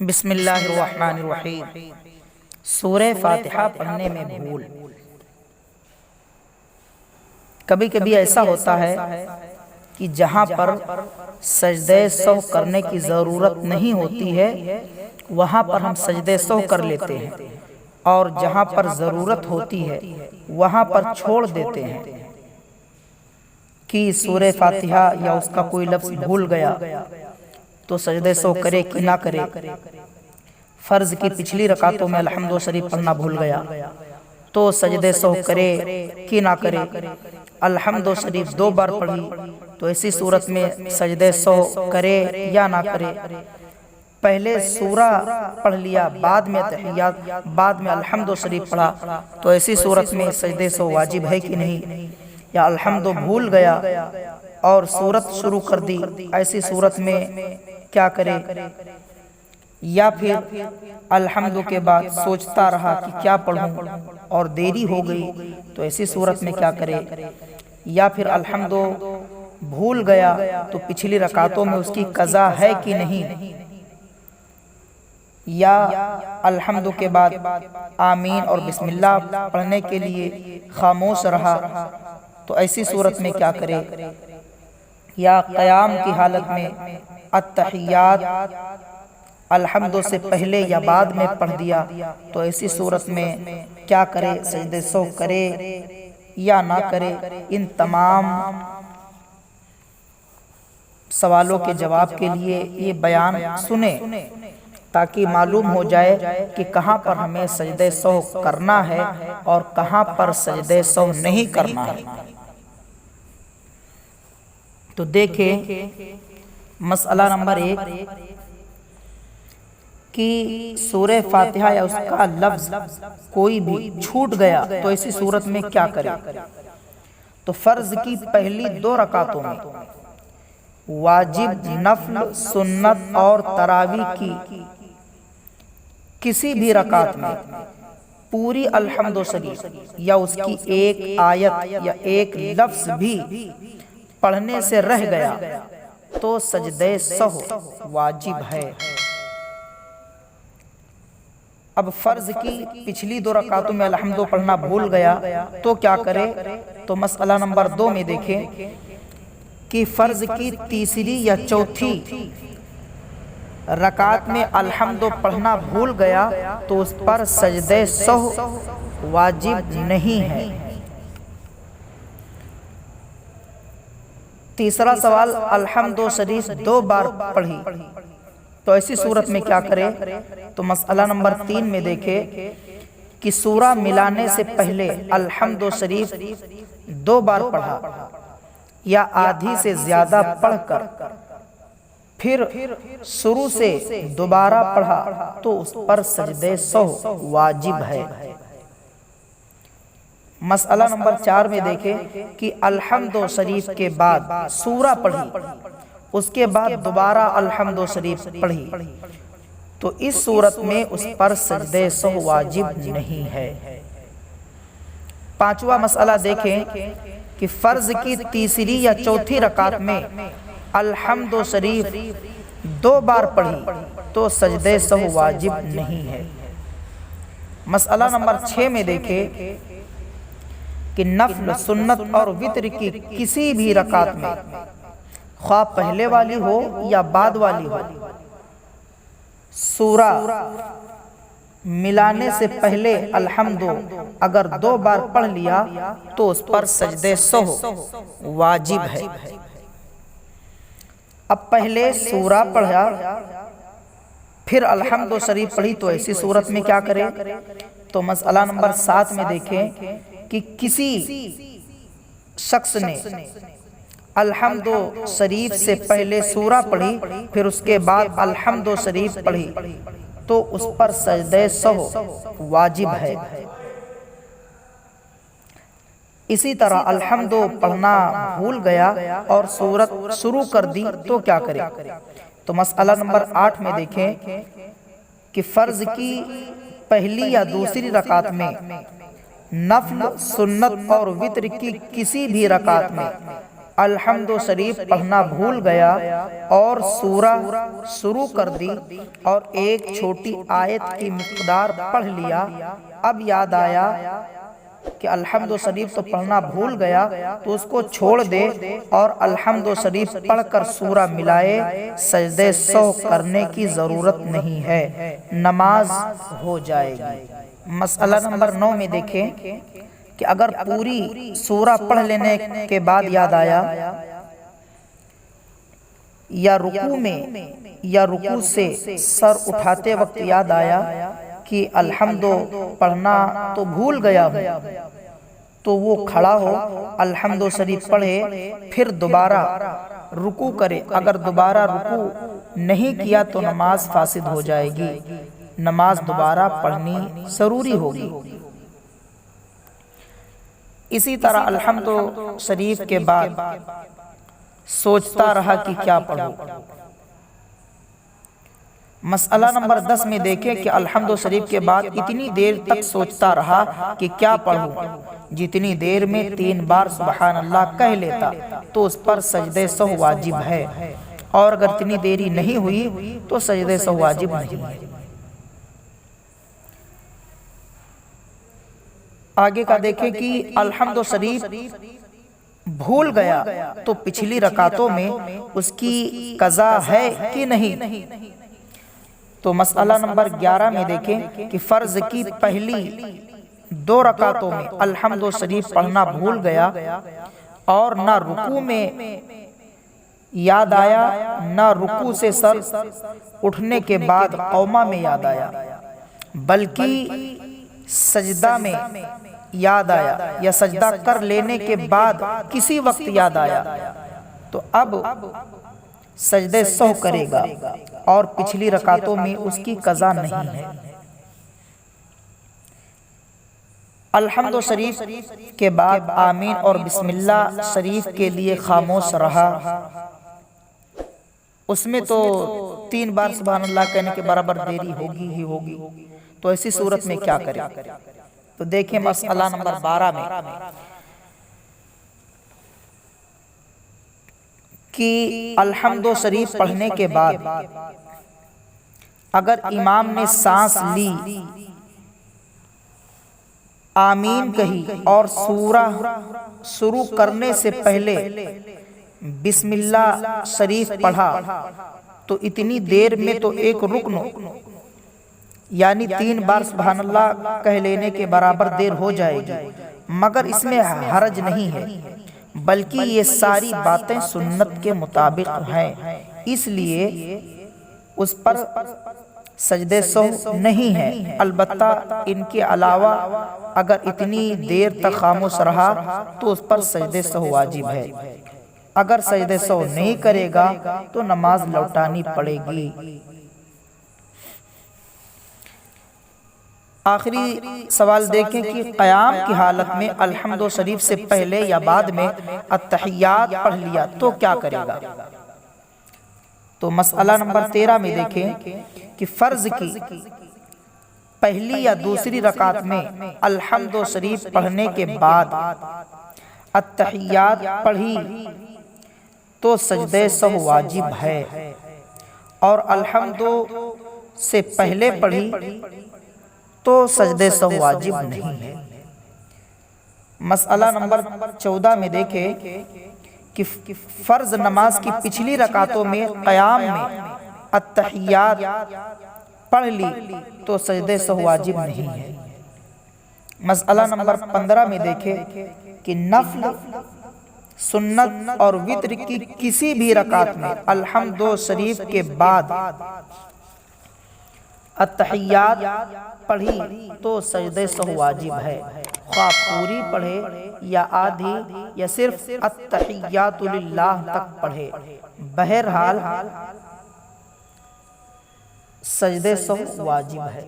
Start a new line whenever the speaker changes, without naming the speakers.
بسم اللہ الرحمن الرحیم۔ سورہ فاتحہ پڑھنے میں بھول۔ کبھی کبھی ایسا ہوتا ہے کہ جہاں پر سجدہ سہو کرنے کی ضرورت نہیں ہوتی ہے وہاں پر ہم سجدہ سہو کر لیتے ہیں، اور جہاں پر ضرورت ہوتی ہے وہاں پر چھوڑ دیتے ہیں کہ سورہ فاتحہ یا اس کا کوئی لفظ بھول گیا تو سجدہ سہو کرے کہ نہ کرے۔ فرض کی پچھلی رکعتوں میں الحمد شریف پڑھنا بھول گیا تو سجدہ سہو کرے کہ نہ کرے۔ الحمد شریف 2 بار پڑھی تو ایسی صورت میں سجدہ سہو کرے یا نہ کرے۔ پہلے سورہ پڑھ لیا، بعد میں تحیات، بعد میں الحمد شریف پڑھا تو ایسی صورت میں سجدہ سہو واجب ہے کہ نہیں، یا الحمد بھول گیا اور سورت شروع کر دی، ایسی صورت میں کیا کرے؟ یا پھر الحمد کے بعد سوچتا رہا کہ کیا پڑھوں اور دیری ہو گئی تو ایسی صورت میں کیا کرے؟ یا پھر الحمد بھول گیا تو پچھلی رکعتوں میں اس کی قضا ہے کہ نہیں، یا الحمد کے بعد آمین اور بسم اللہ پڑھنے کے لیے خاموش رہا تو ایسی صورت میں کیا کرے؟ یا قیام کی حالت میں التحیات الحمد سے پہلے یا بعد میں پڑھ دیا تو ایسی صورت میں کیا کرے؟ سجدہ سہو کرے یا نہ کرے؟ ان تمام سوالوں کے جواب کے لیے یہ بیان سنیں تاکہ معلوم ہو جائے کہ کہاں پر ہمیں سجدہ سہو کرنا ہے اور کہاں پر سجدہ سہو نہیں کرنا ہے۔ تو دیکھیں مسئلہ نمبر 1 کہ سورہ فاتحہ یا اس کا لفظ کوئی بھی چھوٹ گیا تو ایسی صورت میں کیا کرے؟ تو فرض کی پہلی 2 رکعتوں میں واجب، نفل، سنت اور تراویح کی کسی بھی رکعت میں پوری الحمد شریف یا اس کی ایک آیت یا ایک لفظ بھی پڑھنے سے رہ گیا تو سجدہ سہو واجب ہے۔ اب فرض کی پچھلی 2 رکعتوں میں الحمد پڑھنا بھول گیا تو کیا کرے؟ تو مسئلہ نمبر 2 میں دیکھیں کہ فرض کی تیسری یا چوتھی رکعت میں الحمد پڑھنا بھول گیا تو اس پر سجدہ سہو واجب نہیں ہے۔ تیسرا سوال، الحمد شریف 2 بار پڑھی تو ایسی صورت میں کیا کرے؟ تو مسئلہ نمبر 3 میں دیکھیں کہ سورہ ملانے سے پہلے الحمد شریف 2 بار پڑھا یا آدھی سے زیادہ پڑھ کر پھر شروع سے دوبارہ پڑھا تو اس پر سجدہ سہو واجب ہے۔ مسئلہ نمبر 4 میں دیکھیں کہ الحمد شریف کے بعد سورہ پڑھی، اس کے بعد دوبارہ الحمد شریف پڑھی تو اس صورت میں اس پر سجدہ سہو واجب نہیں ہے۔ 5واں مسئلہ دیکھیں کہ فرض کی تیسری یا چوتھی رکعت میں الحمد شریف 2 بار پڑھی تو سجدہ سہو واجب نہیں ہے۔ مسئلہ نمبر 6 میں دیکھیں کہ نفل، سنت اور وتر کی کسی بھی رکعت میں خواہ پہلے والی ہو یا بعد والی ہو سورہ ملانے سے پہلے الحمد اگر 2 بار پڑھ لیا تو اس پر سجدہ سہو واجب ہے۔ اب پہلے سورہ پڑھا پھر الحمد شریف پڑھی تو ایسی صورت میں کیا کرے؟ تو مسئلہ نمبر 7 میں دیکھیں کہ کسی شخص نے الحمد شریف سے پہلے سورہ پڑھی پھر اس کے بعد الحمد شریف پڑھی تو اس پر سجدہ سہو واجب ہے۔ اسی طرح الحمد پڑھنا بھول گیا اور سورت شروع کر دی تو کیا کرے؟ تو مسئلہ نمبر 8 میں دیکھیں کہ فرض کی پہلی یا دوسری رکعت میں نفل، سنت اور وتر کی کسی بھی رکعت میں الحمد شریف پڑھنا بھول گیا اور سورہ شروع کر دی اور ایک چھوٹی آیت کی مقدار پڑھ لیا، اب یاد آیا کہ الحمد شریف تو پڑھنا بھول گیا تو اس کو چھوڑ دے اور الحمد شریف پڑھ کر سورہ ملائے، سجدے سہو کرنے کی ضرورت نہیں ہے، نماز ہو جائے گی۔ مسئلہ نمبر 9 میں دیکھیں کہ اگر پوری سورہ پڑھ لینے کے بعد یاد آیا یا رکوع میں یا رکوع سے سر اٹھاتے وقت یاد آیا کہ الحمد پڑھنا تو بھول گیا ہوں، تو وہ کھڑا ہو الحمد شریف پڑھے، پھر دوبارہ رکوع کرے۔ اگر دوبارہ رکوع نہیں کیا تو نماز فاسد ہو جائے گی، نماز دوبارہ پڑھنی ضروری ہوگی۔ اسی طرح الحمد شریف کے بعد سوچتا رہا کہ کیا پڑھوں۔ مسئلہ نمبر 10 میں دیکھیں کہ الحمد شریف کے بعد اتنی دیر تک سوچتا رہا کہ کیا پڑھوں، جتنی دیر میں 3 بار سبحان اللہ کہہ لیتا تو اس پر سجدے سہو واجب ہے، اور اگر اتنی دیری نہیں ہوئی تو سجدے سہو واجب نہیں ہے۔ آگے کا دیکھیں کہ الحمد شریف بھول گیا تو پچھلی رکعتوں میں اس کی قضا ہے کہ نہیں۔ تو مسئلہ نمبر 11 میں دیکھیں کہ فرض کی پہلی 2 رکعتوں میں الحمد شریف پڑھنا بھول گیا اور نہ رکوع میں یاد آیا نہ رکوع سے سر اٹھنے کے بعد قومہ میں یاد آیا، بلکہ سجدہ میں یاد آیا یا سجدہ کر لینے کے بعد کسی وقت یاد آیا، تو اب سجدے سہو کرے گا اور پچھلی رکعتوں میں اس کی قضا نہیں ہے۔ الحمد شریف کے بعد آمین اور بسم اللہ شریف کے لیے خاموش رہا، اس میں تو 3 بار سبحان اللہ کہنے کے برابر دیری ہوگی ہی ہوگی، تو ایسی صورت میں کیا کریں؟ تو دیکھیں مسئلہ نمبر 12 میں کہ الحمد شریف پڑھنے کے بعد اگر امام نے سانس لی، آمین کہی اور سورہ شروع کرنے سے پہلے بسم اللہ شریف پڑھا تو اتنی دیر میں تو ایک رکن یعنی 3 بار سبحان اللہ کہہ لینے کے برابر دیر ہو جائے گی، مگر اس میں حرج نہیں ہے، بلکہ یہ ساری باتیں سنت کے مطابق ہیں، اس لیے اس پر سجدے سہو نہیں ہے۔ البتہ ان کے علاوہ اگر اتنی دیر تک خاموش رہا تو اس پر سجدے سہو واجب ہے، اگر سجدے سہو نہیں کرے گا تو نماز لوٹانی پڑے گی۔ آخری سوال دیکھیں کہ قیام کی حالت میں الحمد شریف سے پہلے یا بعد میں التحیات پڑھ لیا تو کیا کرے گا؟ تو مسئلہ نمبر 13 میں دیکھیں کہ فرض کی پہلی یا دوسری رکعت میں الحمد شریف پڑھنے کے بعد التحیات پڑھی تو سجدے سہو واجب ہے، اور الحمد سے پہلے پڑھی تو سجدے سہو واجب نہیں ہے۔ مسئلہ نمبر 14 میں دیکھیں کہ فرض نماز کی پچھلی رکعتوں میں قیام میں التحیات پڑھ لی تو سجدے سہو واجب نہیں ہے۔ مسئلہ نمبر 15 میں دیکھیں کہ نفل، سنت اور وتر کی کسی بھی رکعت میں الحمد شریف کے بعد التحیات پڑھی تو سجدے سہو واجب ہے، خواہ پوری پڑھے یا آدھی یا صرف التحیات للہ تک پڑھے، بہرحال سجدے سہو واجب ہے۔